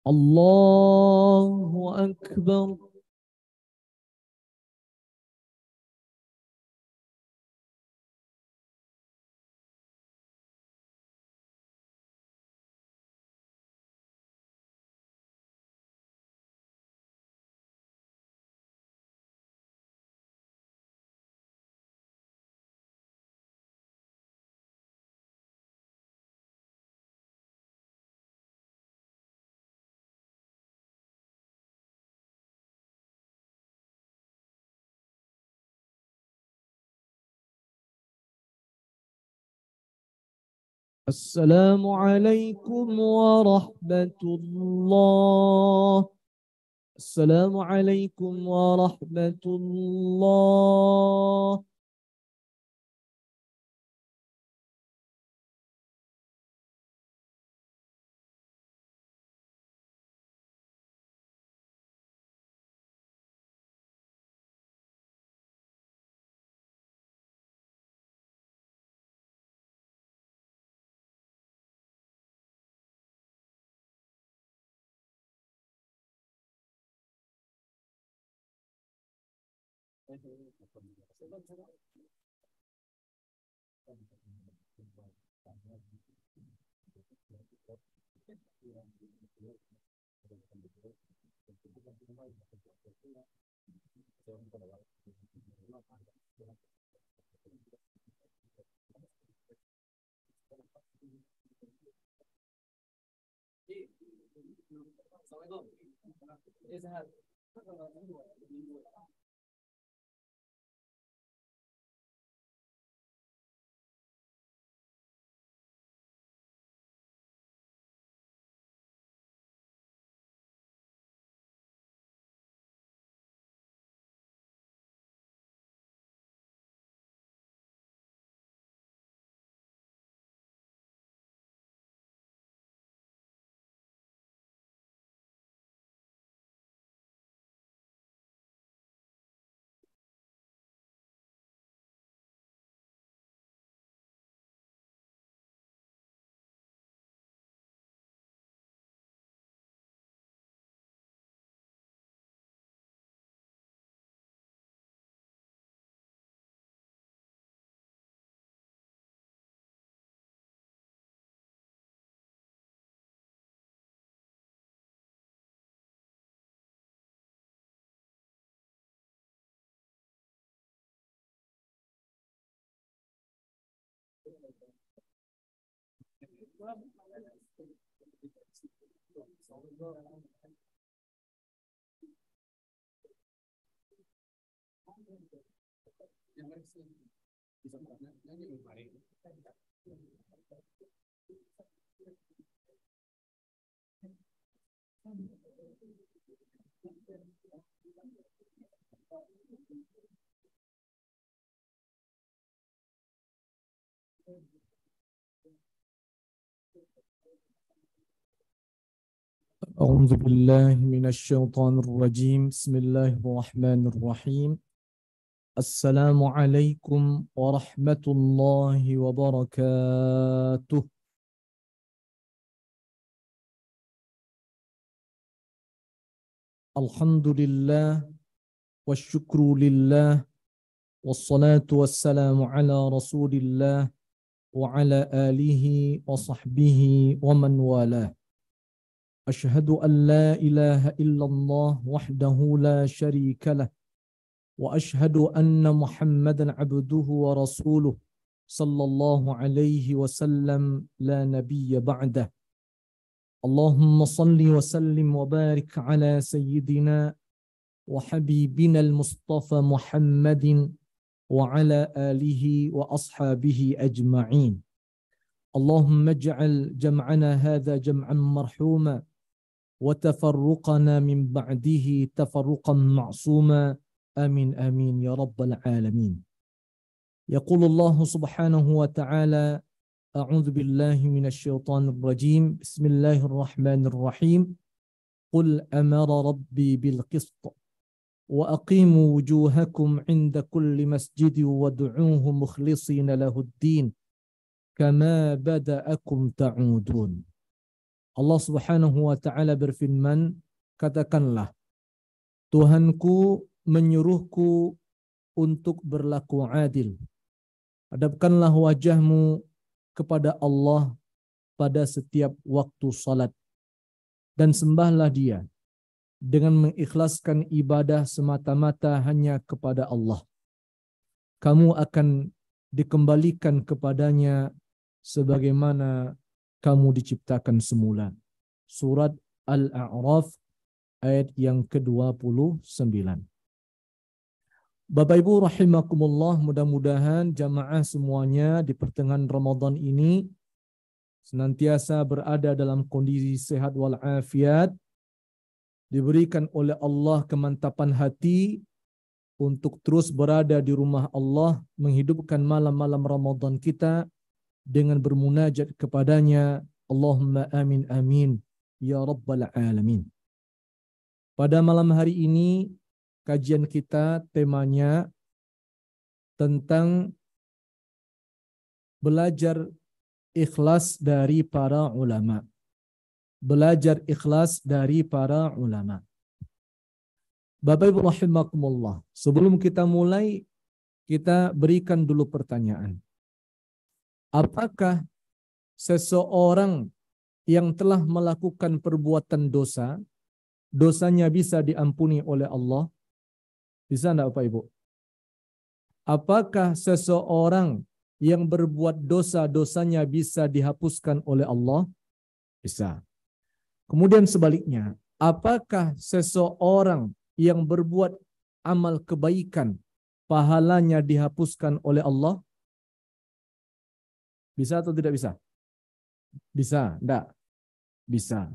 الله أكبر. السلام عليكم ورحمة الله. السلام عليكم ورحمة الله. أعوذ بالله من الشيطان الرجيم. بسم الله الرحمن الرحيم. السلام عليكم ورحمة الله وبركاته. الحمد لله والشكر لله والصلاة والسلام على رسول الله وعلى آله وصحبه ومن والاه. أشهد أن لا إله إلا الله وحده لا شريك له، وأشهد أن محمدا عبده ورسوله صلى الله عليه وسلم لا نبي بعده. اللهم صل وسلم وبارك على سيدنا وحبيبنا المصطفى محمد وعلى آله وأصحابه أجمعين. اللهم اجعل جمعنا هذا جمعا مرحوما، وتفرقنا من بعده تفرقا معصوما. آمين آمين يا رب العالمين. يقول الله سبحانه وتعالى: أعوذ بالله من الشيطان الرجيم. بسم الله الرحمن الرحيم. قل أمر ربي بالقسط وأقيموا وجوهكم عند كل مسجد وادعوه مخلصين له الدين كما بدأكم تعودون. Allah Subhanahu wa taala berfirman, katakanlah, Tuhanku menyuruhku untuk berlaku adil. Hadapkanlah wajahmu kepada Allah pada setiap waktu salat dan sembahlah Dia dengan mengikhlaskan ibadah semata-mata hanya kepada Allah. Kamu akan dikembalikan kepadanya sebagaimana kamu diciptakan semula. Surat Al-A'raf ayat yang ke-29. Bapak Ibu rahimakumullah, mudah-mudahan jamaah semuanya di pertengahan Ramadan ini senantiasa berada dalam kondisi sehat walafiat, diberikan oleh Allah kemantapan hati untuk terus berada di rumah Allah, menghidupkan malam-malam Ramadan kita dengan bermunajat kepadanya. Allahumma amin amin ya rabbal alamin. Pada malam hari ini kajian kita temanya tentang belajar ikhlas dari para ulama. Belajar ikhlas dari para ulama. Bapak Ibu rahimakumullah, sebelum kita mulai, kita berikan dulu pertanyaan. Apakah seseorang yang telah melakukan perbuatan dosa, dosanya bisa diampuni oleh Allah? Bisa enggak Bapak Ibu? Apakah seseorang yang berbuat dosa, dosanya bisa dihapuskan oleh Allah? Bisa. Kemudian sebaliknya, apakah seseorang yang berbuat amal kebaikan, pahalanya dihapuskan oleh Allah? Bisa atau tidak bisa? Bisa, enggak? Bisa.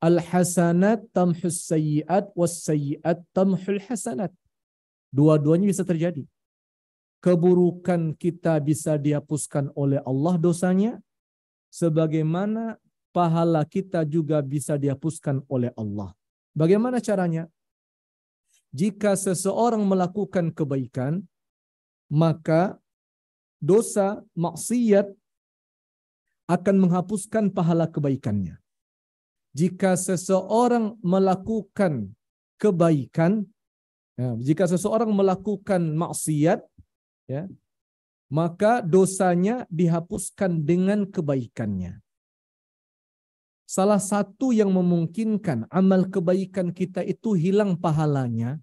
Al-hasanat tamhus sayyiat was sayyiat tamhul hasanat. Dua-duanya bisa terjadi. Keburukan kita bisa dihapuskan oleh Allah dosanya, sebagaimana pahala kita juga bisa dihapuskan oleh Allah. Bagaimana caranya? Jika seseorang melakukan kebaikan, maka dosa maksiat akan menghapuskan pahala kebaikannya. Jika seseorang melakukan kebaikan, jika seseorang melakukan maksiat, ya, maka dosanya dihapuskan dengan kebaikannya. Salah satu yang memungkinkan amal kebaikan kita itu hilang pahalanya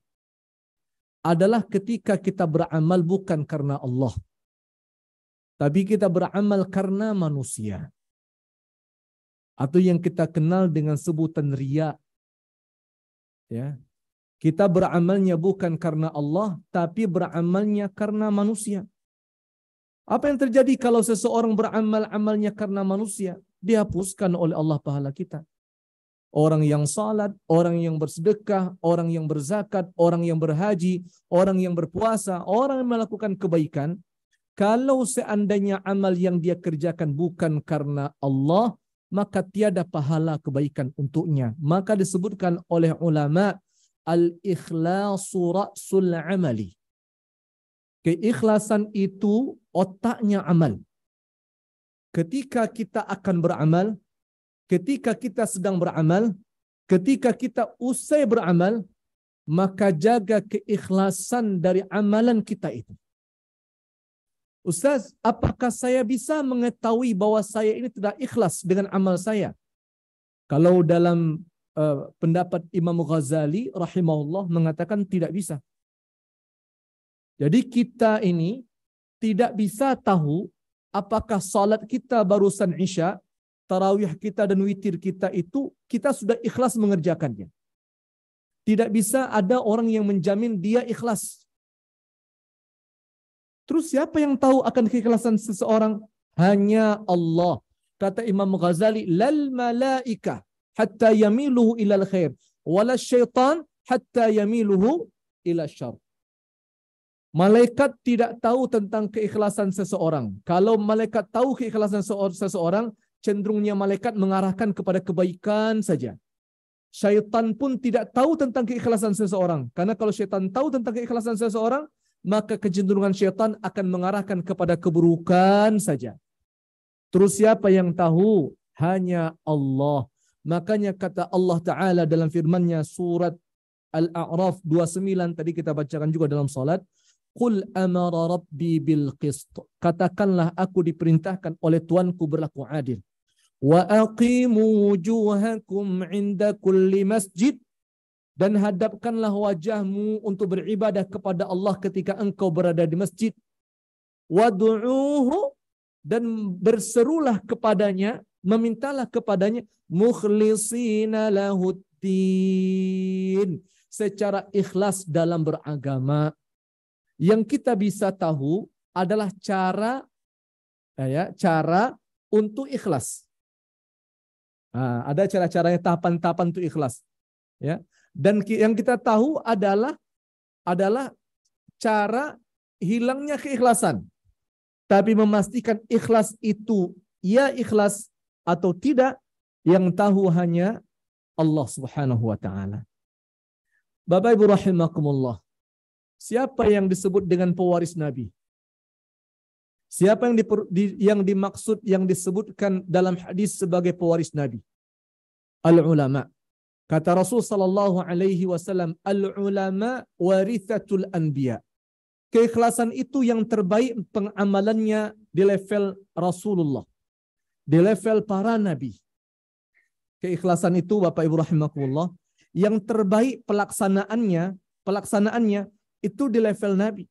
adalah ketika kita beramal bukan karena Allah, tapi kita beramal karena manusia. Atau yang kita kenal dengan sebutan riya. Ya. Kita beramalnya bukan karena Allah, tapi beramalnya karena manusia. Apa yang terjadi kalau seseorang beramal amalnya karena manusia? Dihapuskan oleh Allah pahala kita. Orang yang salat, orang yang bersedekah, orang yang berzakat, orang yang berhaji, orang yang berpuasa, orang yang melakukan kebaikan, kalau seandainya amal yang dia kerjakan bukan karena Allah, maka tiada pahala kebaikan untuknya. Maka disebutkan oleh ulama, al-ikhlasu ra'sul amali. Keikhlasan itu otaknya amal. Ketika kita akan beramal, ketika kita sedang beramal, ketika kita usai beramal, maka jaga keikhlasan dari amalan kita itu. Ustaz, apakah saya bisa mengetahui bahwa saya ini tidak ikhlas dengan amal saya? Kalau dalam pendapat Imam Ghazali rahimahullah mengatakan tidak bisa. Jadi kita ini tidak bisa tahu apakah salat kita barusan Isya, tarawih kita dan witir kita itu kita sudah ikhlas mengerjakannya. Tidak bisa ada orang yang menjamin dia ikhlas. Terus siapa yang tahu akan keikhlasan seseorang? Hanya Allah. Kata Imam Ghazali, lal malaika hatta yamiluhu ilal khair, wala syaitan hatta yamiluhu ila syarr. Malaikat tidak tahu tentang keikhlasan seseorang. Kalau malaikat tahu keikhlasan seseorang, cenderungnya malaikat mengarahkan kepada kebaikan saja. Syaitan pun tidak tahu tentang keikhlasan seseorang. Karena kalau syaitan tahu tentang keikhlasan seseorang, maka kecenderungan syaitan akan mengarahkan kepada keburukan saja. Terus siapa yang tahu? hanya Allah. Makanya kata Allah Ta'ala dalam firman-Nya surat Al-A'raf 29 tadi kita bacakan juga dalam salat, Qul amara rabbi bil qist. Katakanlah aku diperintahkan oleh Tuanku berlaku adil. Wa aqimu wujuhakum 'inda kulli masjid. Dan hadapkanlah wajahmu untuk beribadah kepada Allah ketika engkau berada di masjid. Wad'uuhu, dan berserulah kepadanya, memintalah kepadanya, mukhlisina lahuddin, secara ikhlas dalam beragama. Yang kita bisa tahu adalah cara untuk ikhlas. Ada cara-caranya, tahapan-tahapan untuk ikhlas. Ya. Dan yang kita tahu adalah cara hilangnya keikhlasan. Tapi memastikan ikhlas itu ya ikhlas atau tidak, yang tahu hanya Allah Subhanahu wa taala. Bapak Ibu rahimakumullah. Siapa yang disebut dengan pewaris Nabi? Siapa yang dimaksud, yang disebutkan dalam hadis sebagai pewaris Nabi? Al-ulama. Kata Rasul sallallahu alaihi wasallam, al-ulama warithatul anbiya. Keikhlasan itu yang terbaik pengamalannya di level Rasulullah, di level para nabi. Keikhlasan itu Bapak Ibu rahimakumullah, yang terbaik pelaksanaannya itu di level nabi.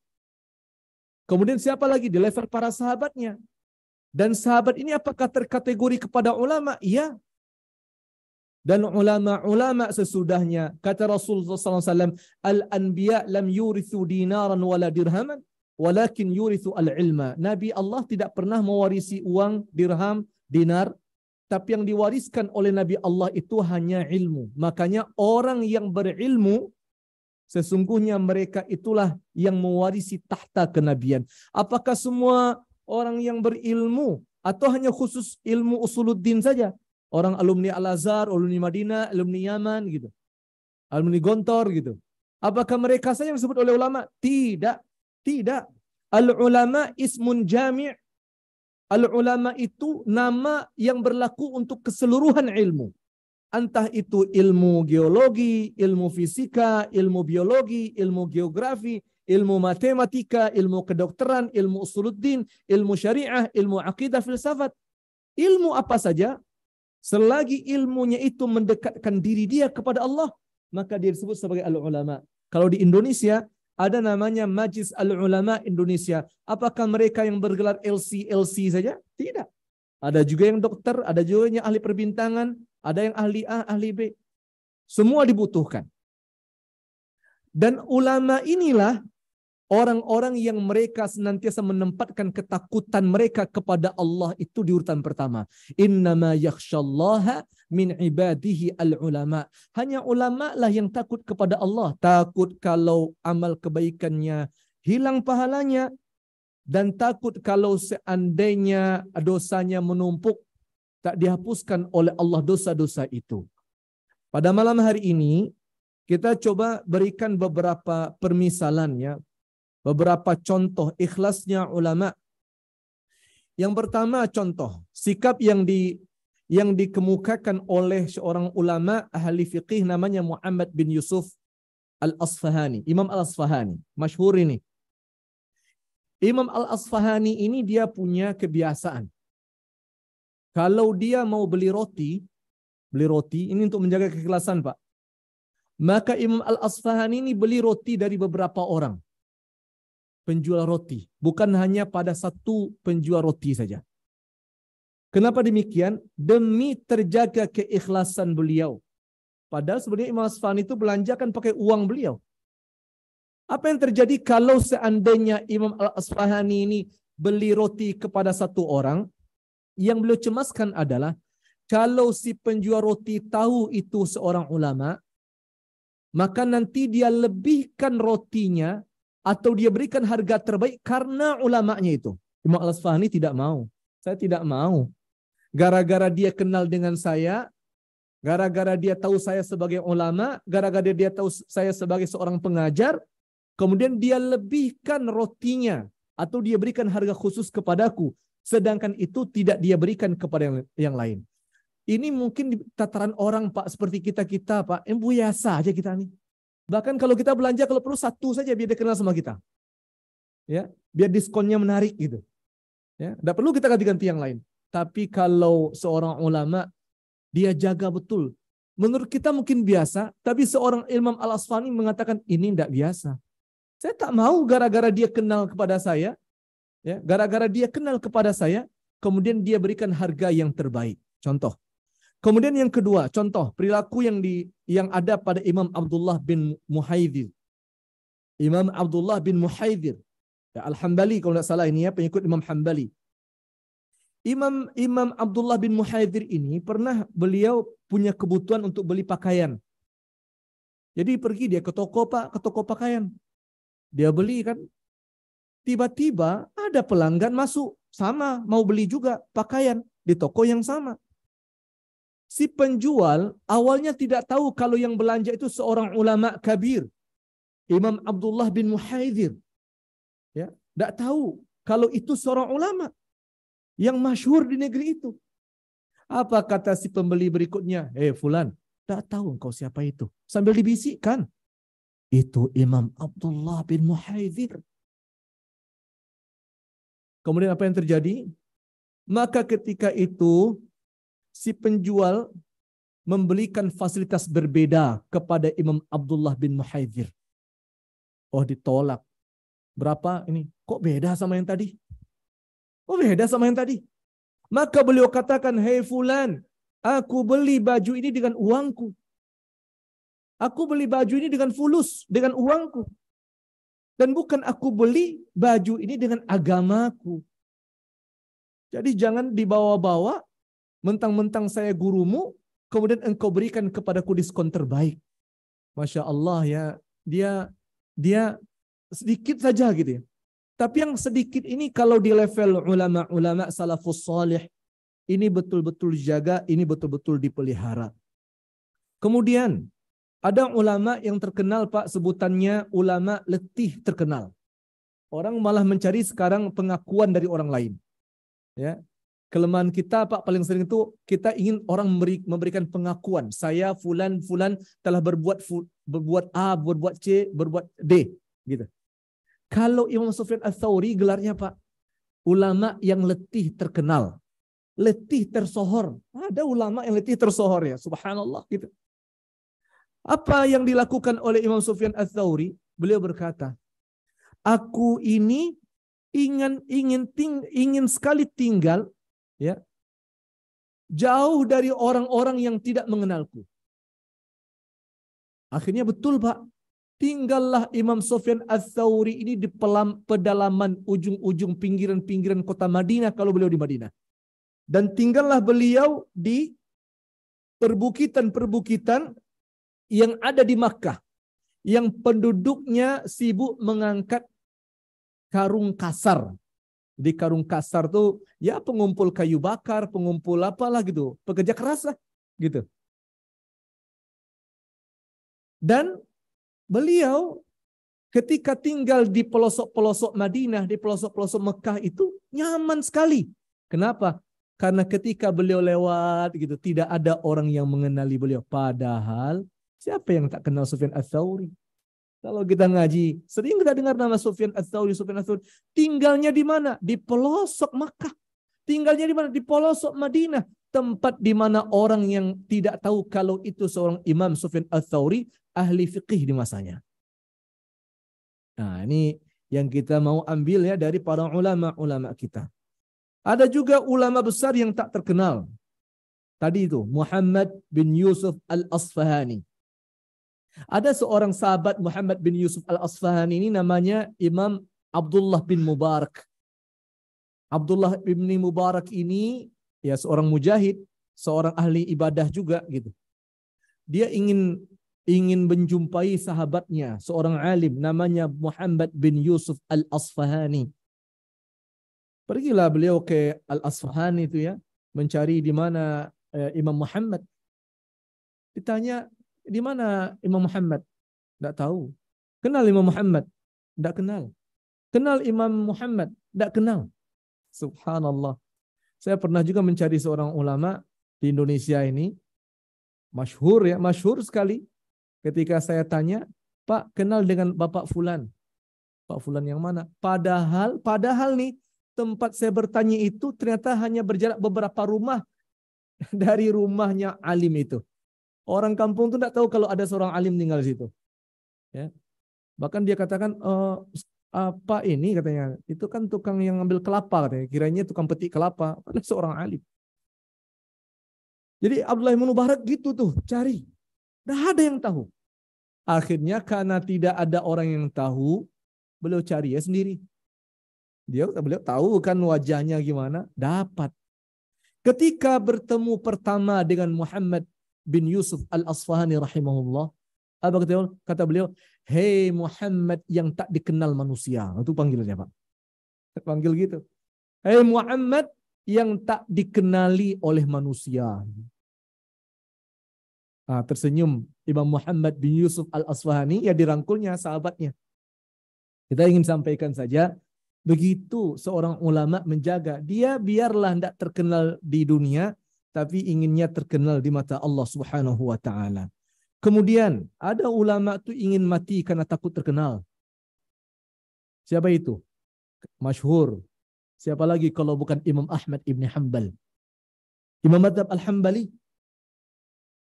Kemudian siapa lagi? Di level para sahabatnya. Dan sahabat ini apakah terkategori kepada ulama? Iya. Dan ulama-ulama sesudahnya, kata Rasulullah SAW, al-anbiya lam yurithu dinaran wala dirhaman, walakin yurithu al-ilma. Nabi Allah tidak pernah mewarisi uang, dirham, dinar, tapi yang diwariskan oleh Nabi Allah itu hanya ilmu. Makanya orang yang berilmu, sesungguhnya mereka itulah yang mewarisi tahta kenabian. Apakah semua orang yang berilmu atau hanya khusus ilmu usuluddin saja? Orang alumni Al-Azhar, alumni Madinah, alumni Yaman gitu. Alumni Gontor gitu. Apakah mereka saja yang disebut oleh ulama? Tidak. Tidak. Al-ulama ismun jami'. Al-ulama itu nama yang berlaku untuk keseluruhan ilmu. Entah itu ilmu geologi, ilmu fisika, ilmu biologi, ilmu geografi, ilmu matematika, ilmu kedokteran, ilmu usuluddin, ilmu syariah, ilmu akidah, filsafat. Ilmu apa saja, selagi ilmunya itu mendekatkan diri dia kepada Allah, maka dia disebut sebagai al-ulama. Kalau di Indonesia, ada namanya Majlis Al-Ulama Indonesia. Apakah mereka yang bergelar LC saja? Tidak. Ada juga yang dokter, ada juga yang ahli perbintangan, ada yang ahli A, ahli B. Semua dibutuhkan. Dan ulama inilah orang-orang yang mereka senantiasa menempatkan ketakutan mereka kepada Allah itu di urutan pertama. Innama yakhshallaha min ibadihi al-ulama. Hanya ulama lah yang takut kepada Allah. Takut kalau amal kebaikannya hilang pahalanya. Dan takut kalau seandainya dosanya menumpuk, tak dihapuskan oleh Allah dosa-dosa itu. Pada malam hari ini, kita coba berikan beberapa permisalannya, beberapa contoh ikhlasnya ulama. Yang pertama contoh, sikap yang dikemukakan oleh seorang ulama ahli fiqih namanya Muhammad bin Yusuf Al-Asfahani. Imam Al-Asfahani, masyhur ini. Imam Al-Asfahani ini dia punya kebiasaan. Kalau dia mau beli roti ini untuk menjaga keikhlasan, Pak. Maka Imam Al-Asfahani ini beli roti dari beberapa orang penjual roti, bukan hanya pada satu penjual roti saja. Kenapa demikian? Demi terjaga keikhlasan beliau. Padahal sebenarnya Imam Al-Asfahani itu belanjakan pakai uang beliau. Apa yang terjadi kalau seandainya Imam Al-Asfahani ini beli roti kepada satu orang? Yang beliau cemaskan adalah kalau si penjual roti tahu itu seorang ulama, maka nanti dia lebihkan rotinya atau dia berikan harga terbaik karena ulamanya itu. Imam Al-Asfahani tidak mau. Saya tidak mau. Gara-gara dia kenal dengan saya, gara-gara dia tahu saya sebagai ulama, gara-gara dia tahu saya sebagai seorang pengajar, kemudian dia lebihkan rotinya atau dia berikan harga khusus kepadaku, sedangkan itu tidak dia berikan kepada yang lain. Ini mungkin di tataran orang Pak seperti kita Pak, yang biasa aja kita nih. Bahkan kalau kita belanja kalau perlu satu saja biar dia kenal sama kita. Ya, biar diskonnya menarik gitu. Ya, enggak perlu kita ganti-ganti yang lain. Tapi kalau seorang ulama dia jaga betul. Menurut kita mungkin biasa, tapi seorang Imam Al-Asfahani mengatakan ini enggak biasa. Saya tak mau gara-gara dia kenal kepada saya, ya, gara-gara dia kenal kepada saya, kemudian dia berikan harga yang terbaik. Contoh. Kemudian yang kedua, contoh perilaku yang ada pada Imam Abdullah bin Muhaidzir. Imam Abdullah bin Muhaidzir, ya, Al-Hambali kalau tidak salah ini ya, pengikut Imam Hambali. Imam Abdullah bin Muhaidzir ini pernah beliau punya kebutuhan untuk beli pakaian. Jadi pergi dia ke toko Pak, ke toko pakaian. Dia beli kan. Tiba-tiba ada pelanggan masuk, sama mau beli juga pakaian di toko yang sama. Si penjual awalnya tidak tahu kalau yang belanja itu seorang ulama kabir, Imam Abdullah bin Muhaidzir. Ya, tidak tahu kalau itu seorang ulama yang masyhur di negeri itu. Apa kata si pembeli berikutnya? Fulan, tidak tahu engkau siapa itu. Sambil dibisikkan, itu Imam Abdullah bin Muhaidzir. Kemudian apa yang terjadi? Maka ketika itu si penjual memberikan fasilitas berbeda kepada Imam Abdullah bin Muhaidzir. Oh, ditolak. Berapa ini? Kok beda sama yang tadi? Oh, beda sama yang tadi. Maka beliau katakan, "Hei fulan, aku beli baju ini dengan uangku. Aku beli baju ini dengan fulus, dengan uangku. Dan bukan aku beli baju ini dengan agamaku. Jadi jangan dibawa-bawa, mentang-mentang saya gurumu, kemudian engkau berikan kepadaku diskon terbaik." Masya Allah ya, dia sedikit saja gitu ya. Tapi yang sedikit ini kalau di level ulama-ulama salafus salih, ini betul-betul dijaga, ini betul-betul dipelihara. Kemudian ada ulama yang terkenal Pak, sebutannya ulama letih terkenal. Orang malah mencari sekarang pengakuan dari orang lain. Ya. Kelemahan kita Pak paling sering itu kita ingin orang memberikan pengakuan. Saya fulan telah berbuat A, berbuat C, berbuat D, gitu. Kalau Imam Sufyan Ats-Tsauri gelarnya Pak, ulama yang letih terkenal, letih tersohor. Ada ulama yang letih tersohor ya, subhanallah gitu. Apa yang dilakukan oleh Imam Sufyan Ats-Tsauri? Beliau berkata, aku ini ingin sekali tinggal ya jauh dari orang-orang yang tidak mengenalku. Akhirnya betul Pak. Tinggallah Imam Sufyan Ats-Tsauri ini di pedalaman ujung-ujung pinggiran-pinggiran kota Madinah kalau beliau di Madinah. Dan tinggallah beliau di perbukitan-perbukitan yang ada di Makkah. Yang penduduknya sibuk mengangkat karung kasar. Di karung kasar tuh ya pengumpul kayu bakar, pengumpul apalah gitu. Pekerja keras lah gitu. Dan beliau ketika tinggal di pelosok-pelosok Madinah, di pelosok-pelosok Mekah itu nyaman sekali. Kenapa? Karena ketika beliau lewat gitu, tidak ada orang yang mengenali beliau. Padahal siapa yang tak kenal Sufyan Ats-Tsauri? Kalau kita ngaji, sering kita dengar nama Sufyan Ats-Tsauri. Tinggalnya di mana? Di pelosok Mekah. Tinggalnya di mana? Di pelosok Madinah. Tempat di mana orang yang tidak tahu kalau itu seorang Imam Sufyan Ats-Tsauri, ahli fiqih di masanya. Nah, ini yang kita mau ambil ya dari para ulama-ulama kita. Ada juga ulama besar yang tak terkenal. Tadi itu Muhammad bin Yusuf Al-Asfahani. Ada seorang sahabat Muhammad bin Yusuf Al-Asfahani ini namanya Imam Abdullah bin Mubarak. Abdullah bin Mubarak ini ya seorang mujahid, seorang ahli ibadah juga gitu. Dia ingin menjumpai sahabatnya, seorang alim namanya Muhammad bin Yusuf Al-Asfahani. Pergilah beliau ke Al-Asfahani itu ya, mencari di mana Imam Muhammad. Ditanya, di mana Imam Muhammad? Tidak tahu. Kenal Imam Muhammad? Tidak kenal. Kenal Imam Muhammad? Tidak kenal. Subhanallah. Saya pernah juga mencari seorang ulama, Di Indonesia ini masyhur ya, masyhur sekali. Ketika saya tanya, Pak kenal dengan Bapak Fulan. Pak Fulan yang mana? Padahal nih tempat saya bertanya itu ternyata hanya berjarak beberapa rumah dari rumahnya alim itu. Orang kampung tuh tidak tahu kalau ada seorang alim tinggal di situ. Ya. Bahkan dia katakan, apa ini katanya, itu kan tukang yang ngambil kelapa katanya. Kiranya tukang petik kelapa. Ada seorang alim. Jadi Abdullah bin Mubarak gitu tuh cari. Tidak ada yang tahu. Akhirnya karena tidak ada orang yang tahu, beliau cari ya sendiri. Beliau tahu kan wajahnya gimana, dapat. Ketika bertemu pertama dengan Muhammad bin Yusuf al-Asfahani rahimahullah, apa kata beliau? Hei Muhammad yang tak dikenal manusia. Itu panggilannya Pak. Panggil gitu. Hei Muhammad yang tak dikenali oleh manusia. Nah, tersenyum Imam Muhammad bin Yusuf al-Asfahani, ya dirangkulnya sahabatnya. Kita ingin sampaikan saja, begitu seorang ulama menjaga, dia biarlah tidak terkenal di dunia, tapi inginnya terkenal di mata Allah Subhanahu wa taala. Kemudian ada ulama tuh ingin mati karena takut terkenal. Siapa itu? Masyhur. Siapa lagi kalau bukan Imam Ahmad ibn Hanbal. Imam Madzhab Al-Hambali.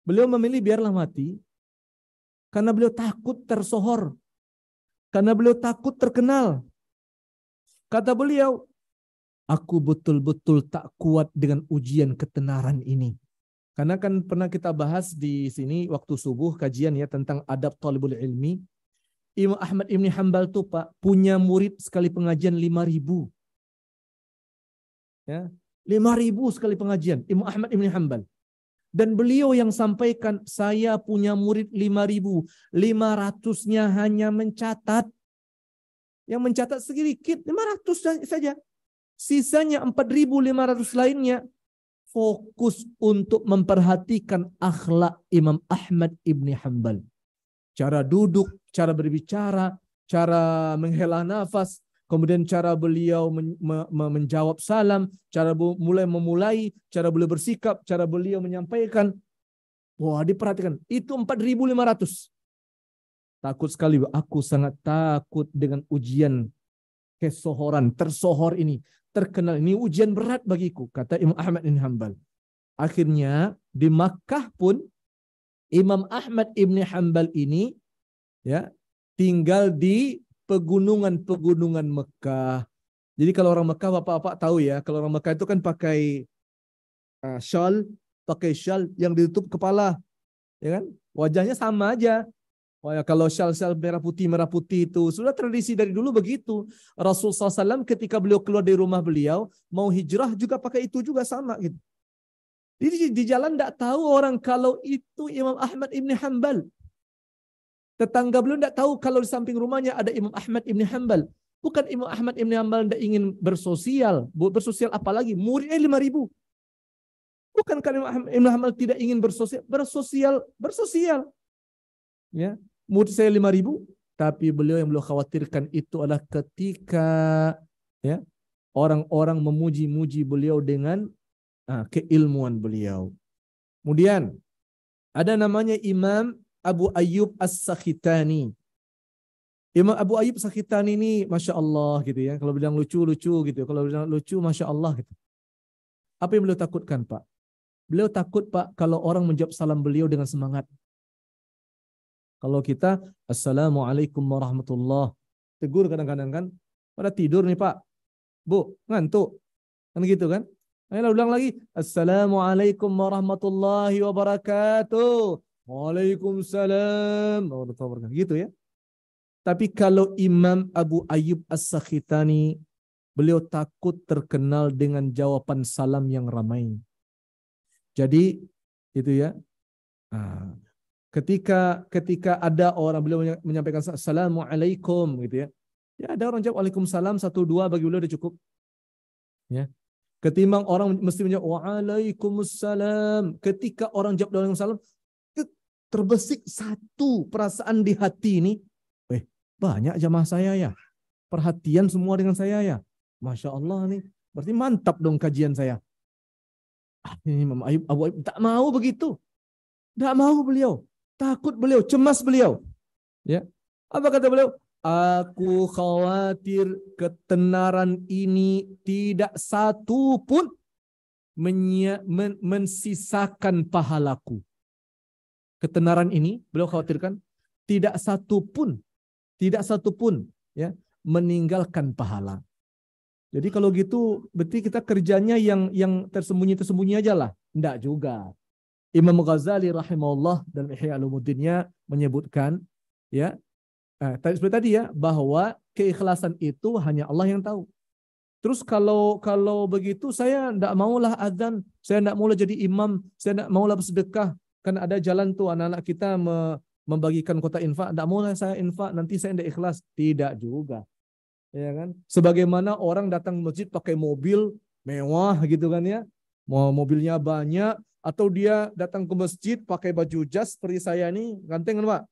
Beliau memilih biarlah mati karena beliau takut tersohor. Karena beliau takut terkenal. Kata beliau, aku betul-betul tak kuat dengan ujian ketenaran ini. Karena kan pernah kita bahas di sini waktu subuh kajian ya tentang adab talibul ilmi. Imam Ahmad ibn Hanbal tuh Pak punya murid sekali pengajian 5.000. Ya, 5.000 sekali pengajian Imam Ahmad ibn Hanbal. Dan beliau yang sampaikan, saya punya murid 5.000, 500-nya hanya mencatat. Yang mencatat sedikit, 500 saja. Sisanya 4.500 lainnya fokus untuk memperhatikan akhlak Imam Ahmad ibn Hanbal. Cara duduk, cara berbicara, cara menghela nafas, kemudian cara beliau menjawab salam, cara memulai, cara beliau bersikap, cara beliau menyampaikan. Wah, diperhatikan. Itu 4.500. Takut sekali, aku sangat takut dengan ujian kesohoran, tersohor ini, terkenal ini ujian berat bagiku, kata Imam Ahmad bin Hanbal. Akhirnya di Makkah pun Imam Ahmad ibn Hanbal ini ya tinggal di pegunungan-pegunungan Mekah. Jadi kalau orang Mekah bapak-bapak tahu ya, kalau orang Mekah itu kan pakai pakai shawl yang ditutup kepala, ya kan? Wajahnya sama aja. Oh ya, kalau shawl merah putih itu sudah tradisi dari dulu begitu. Rasulullah SAW ketika beliau keluar dari rumah beliau mau hijrah juga pakai itu juga sama gitu. Jadi di jalan tidak tahu orang kalau itu Imam Ahmad ibn Hanbal. Tetangga beliau tidak tahu kalau di samping rumahnya ada Imam Ahmad ibn Hanbal. Bukan Imam Ahmad ibn Hanbal tidak ingin bersosial. Bersosial apalagi? Muridnya 5.000. Bukan karena Imam Ahmad ibn Hanbal tidak ingin bersosial. Ya, murid saya 5.000. Tapi yang beliau khawatirkan itu adalah ketika ya orang-orang memuji-muji beliau dengan keilmuan beliau. Kemudian ada namanya Imam Abu Ayyub As-Sakhitani. Imam Abu Ayyub As-Sakhitani ini Masya Allah gitu ya. Kalau bilang lucu-lucu gitu. Kalau bilang lucu Masya Allah gitu. Apa yang beliau takutkan Pak? Beliau takut Pak kalau orang menjawab salam beliau dengan semangat. Kalau kita Assalamualaikum warahmatullahi. Tegur kadang-kadang kan. Pada tidur nih Pak. Bu, ngantuk. Kan gitu kan. Ayo ulang lagi. Assalamualaikum warahmatullahi wabarakatuh. Waalaikumsalam. Gitu ya. Tapi kalau Imam Abu Ayyub As-Sakhitani, beliau takut terkenal dengan jawaban salam yang ramai. Jadi itu ya. Ketika ada orang beliau menyampaikan Assalamualaikum gitu ya. Ya ada orang jawab Waalaikumsalam 1 2 bagi beliau udah cukup. Ya. Ketimbang orang mesti menjawab Waalaikumsalam. Ketika orang jawab Waalaikumsalam, terbesik satu perasaan di hati ini. Banyak jamaah saya ya. Perhatian semua dengan saya ya. Masya Allah nih. Berarti mantap dong kajian saya. Ini Imam Abu Ayyub tak mau begitu. Tak mau beliau. Takut beliau, cemas beliau. Ya. Apa kata beliau? Aku khawatir ketenaran ini tidak satu pun mensisakan pahalaku. Ketenaran ini beliau khawatirkan tidak satu pun ya meninggalkan pahala. Jadi kalau gitu berarti kita kerjanya yang tersembunyi aja lah. Enggak juga. Imam Ghazali rahimahullah dalam Ihya Ulumuddinnya menyebutkan ya seperti tadi ya bahwa keikhlasan itu hanya Allah yang tahu. Terus kalau begitu saya enggak maulah azan, saya enggak maulah jadi imam, saya enggak maulah bersedekah. Kan ada jalan tuh anak-anak kita membagikan kotak infak, enggak maulah saya infak nanti saya enggak ikhlas. Tidak juga. Ya kan? Sebagaimana orang datang ke masjid pakai mobil mewah gitu kan ya. Mobilnya banyak atau dia datang ke masjid pakai baju jas seperti saya ini, ganteng kan Pak?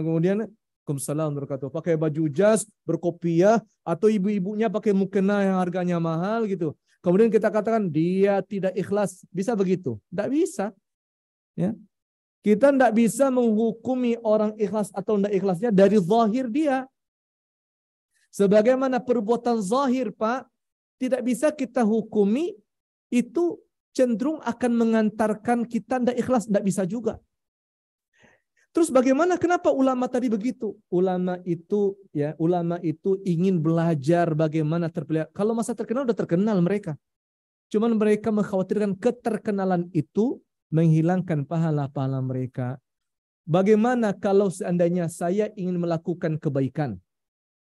Kemudian Waalaikumsalam warahmatullahi wabarakatuh. Pakai baju jas, berkopiah atau ibu-ibunya pakai mukena yang harganya mahal gitu. Kemudian kita katakan dia tidak ikhlas, bisa begitu? Tidak bisa. Ya. Kita tidak bisa menghukumi orang ikhlas atau tidak ikhlasnya dari zahir dia. Sebagaimana perbuatan zahir, Pak, tidak bisa kita hukumi itu cenderung akan mengantarkan kita tidak ikhlas, tidak bisa juga. Terus bagaimana, kenapa ulama tadi begitu? Ulama itu ingin belajar bagaimana terpelihara. Kalau masa terkenal udah terkenal mereka. Cuman mereka mengkhawatirkan keterkenalan itu menghilangkan pahala-pahala mereka. Bagaimana kalau seandainya saya ingin melakukan kebaikan?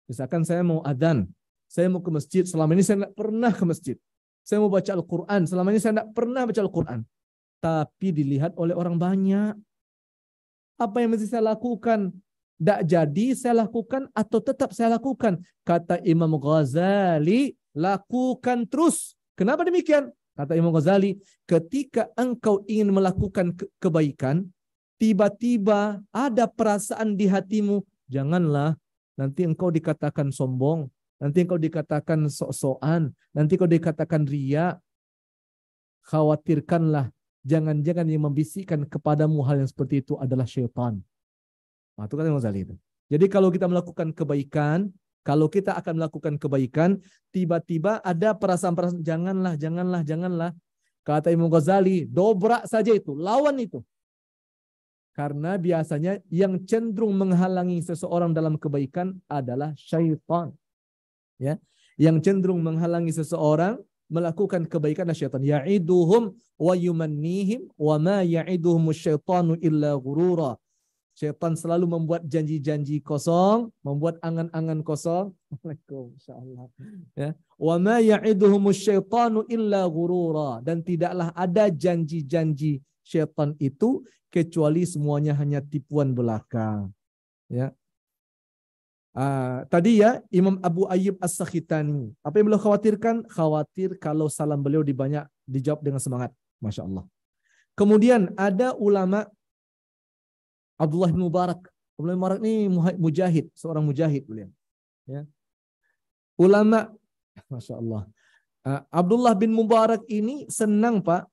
Misalkan saya mau adzan, saya mau ke masjid, selama ini saya tidak pernah ke masjid. Saya mau baca Al-Quran, selama ini saya tidak pernah baca Al-Quran. Tapi dilihat oleh orang banyak. Apa yang mesti saya lakukan? Tidak jadi saya lakukan atau tetap saya lakukan? Kata Imam Ghazali, lakukan terus. Kenapa demikian? Kata Imam Ghazali, ketika engkau ingin melakukan kebaikan, tiba-tiba ada perasaan di hatimu, janganlah. Nanti engkau dikatakan sombong. Nanti engkau dikatakan sok-sokan. Nanti engkau dikatakan riya. Khawatirkanlah. Jangan-jangan yang membisikkan kepadamu hal yang seperti itu adalah syaitan. Nah, itu kan yang Ghazali itu. Jadi kalau kita melakukan kebaikan, kalau kita akan melakukan kebaikan, tiba-tiba ada perasaan-perasaan, janganlah. Kata Imam Ghazali, dobrak saja itu. Lawan itu. Karena biasanya yang cenderung menghalangi seseorang dalam kebaikan adalah syaitan. Ya, yang cenderung menghalangi seseorang melakukan kebaikan adalah syaitan. Ya'iduhum wa yumannihim wa ma ya'iduhum syaitanu illa ghurura. Syaitan selalu membuat janji-janji kosong, membuat angan-angan kosong. Waalaikumsalam. Ya. Wa ma ya'iduhum syaitanu illa ghurura, dan tidaklah ada janji-janji syaitan itu kecuali semuanya hanya tipuan belaka. Ya. Tadi ya Imam Abu Ayyub As-Sakhitani. Apa yang beliau khawatirkan? Khawatir kalau salam beliau dijawab dengan semangat. Masya Allah. Kemudian ada ulama Abdullah bin Mubarak. Abdullah bin Mubarak ini mujahid, seorang mujahid beliau. Ya. Ulama, Masya Allah. Abdullah bin Mubarak ini senang Pak,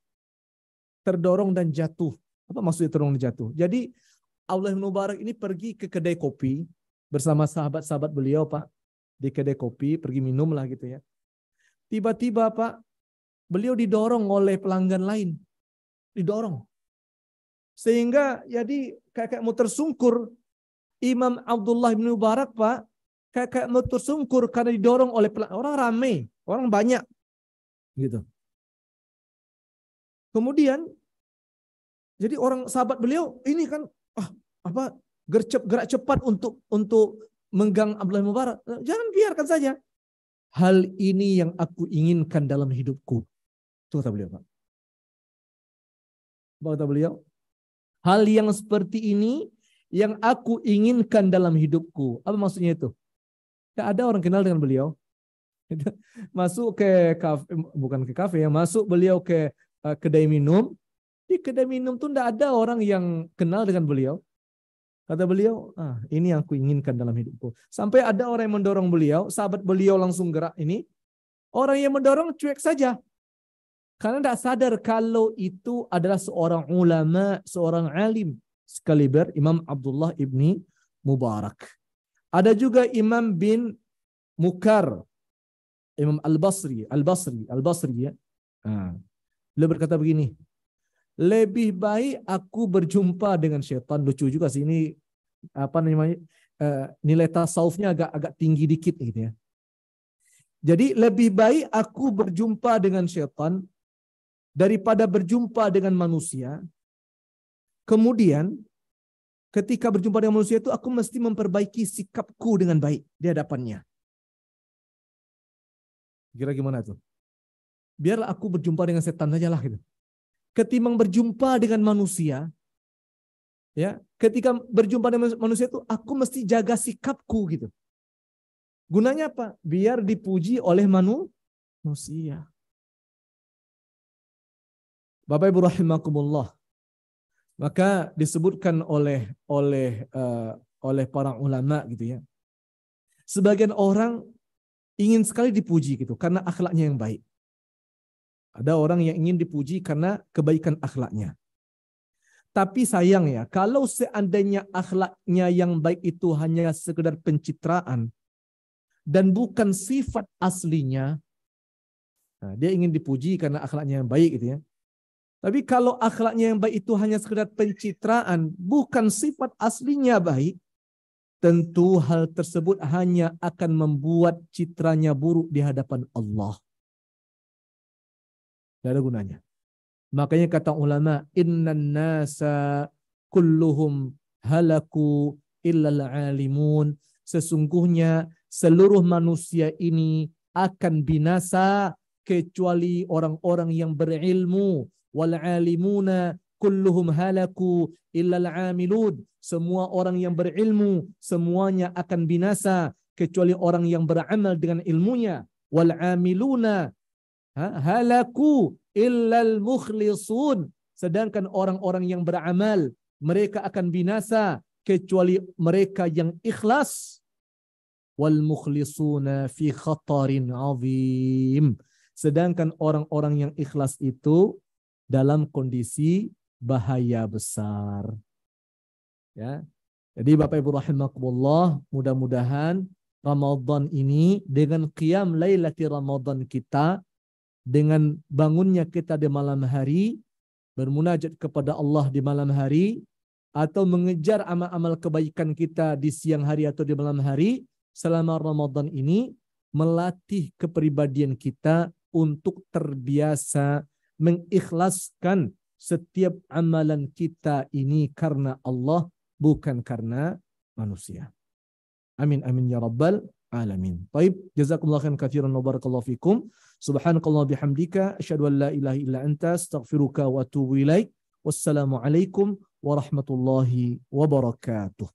terdorong dan jatuh. Apa maksudnya terdorong dan jatuh? Jadi Abdullah bin Mubarak ini pergi ke kedai kopi bersama sahabat-sahabat beliau Pak. Di kedai kopi, pergi minum lah gitu ya. Tiba-tiba Pak, beliau didorong oleh pelanggan lain. Didorong. Sehingga jadi kayak mau tersungkur. Imam Abdullah bin Mubarak Pak, kayak mau tersungkur karena didorong oleh orang ramai, orang banyak. Gitu. Kemudian jadi orang sahabat beliau ini kan gerak cepat untuk menggang Abdullah bin Mubarak. Jangan, biarkan saja. Hal ini yang aku inginkan dalam hidupku. Itu kata beliau, Pak. Apa kata beliau? Hal yang seperti ini yang aku inginkan dalam hidupku. Apa maksudnya itu? Tidak ada orang kenal dengan beliau. Masuk ke kafe, bukan ke kafe ya, masuk beliau ke kedai minum. Di kedai minum tuh tidak ada orang yang kenal dengan beliau. Kata beliau, ini yang aku inginkan dalam hidupku. Sampai ada orang yang mendorong beliau, sahabat beliau langsung gerak ini. Orang yang mendorong cuek saja. Karena tidak sadar kalau itu adalah seorang ulama, seorang alim. Sekaliber Imam Abdullah ibni Mubarak. Ada juga Imam bin Mukar, Imam Al-Basri ya. Beliau berkata begini, lebih baik aku berjumpa dengan syaitan. Lucu juga sih ini, apa namanya, nilai tasawufnya agak tinggi dikit gitu ya. Jadi lebih baik aku berjumpa dengan syaitan daripada berjumpa dengan manusia. Kemudian ketika berjumpa dengan manusia itu aku mesti memperbaiki sikapku dengan baik di hadapannya. Kira gimana tuh? Biarlah aku berjumpa dengan setan saja lah gitu. Ketimbang berjumpa dengan manusia, ya, ketika berjumpa dengan manusia itu aku mesti jaga sikapku gitu. Gunanya apa? Biar dipuji oleh manusia. Bapak Ibu rahimakumullah. Maka disebutkan oleh para ulama gitu ya. Sebagian orang ingin sekali dipuji gitu karena akhlaknya yang baik. Ada orang yang ingin dipuji karena kebaikan akhlaknya. Tapi sayang ya, kalau seandainya akhlaknya yang baik itu hanya sekedar pencitraan dan bukan sifat aslinya, nah, dia ingin dipuji karena akhlaknya yang baik gitu ya. Tapi kalau akhlaknya yang baik itu hanya sekedar pencitraan, bukan sifat aslinya baik, tentu hal tersebut hanya akan membuat citranya buruk di hadapan Allah. Tidak ada gunanya. Makanya kata ulama, innan nasa kulluhum halaku illal alimun. Sesungguhnya seluruh manusia ini akan binasa kecuali orang-orang yang berilmu. Wal alimuna kulluhum halaku illal amilun. Semua orang yang berilmu semuanya akan binasa kecuali orang yang beramal dengan ilmunya. Wal amiluna halaku illal mukhlisun. Sedangkan orang-orang yang beramal mereka akan binasa kecuali mereka yang ikhlas. Wal mukhlisuna fi khatarin azim. Sedangkan orang-orang yang ikhlas itu dalam kondisi bahaya besar. Ya. Jadi Bapak Ibu rahimakumullah, mudah-mudahan Ramadan ini dengan qiyam lailati Ramadan kita, dengan bangunnya kita di malam hari, bermunajat kepada Allah di malam hari, atau mengejar amal-amal kebaikan kita di siang hari atau di malam hari, selama Ramadan ini melatih kepribadian kita untuk terbiasa mengikhlaskan setiap amalan kita ini karena Allah, bukan karena manusia. Amin amin ya rabbal alamin. Baik, jazakumullah khairan katsiran wa barakallahu fikum. Subhanakallah bihamdika asyhadu an la ilaha illa anta astaghfiruka wa atubu ilaik. Wassalamu alaikum warahmatullahi wabarakatuh.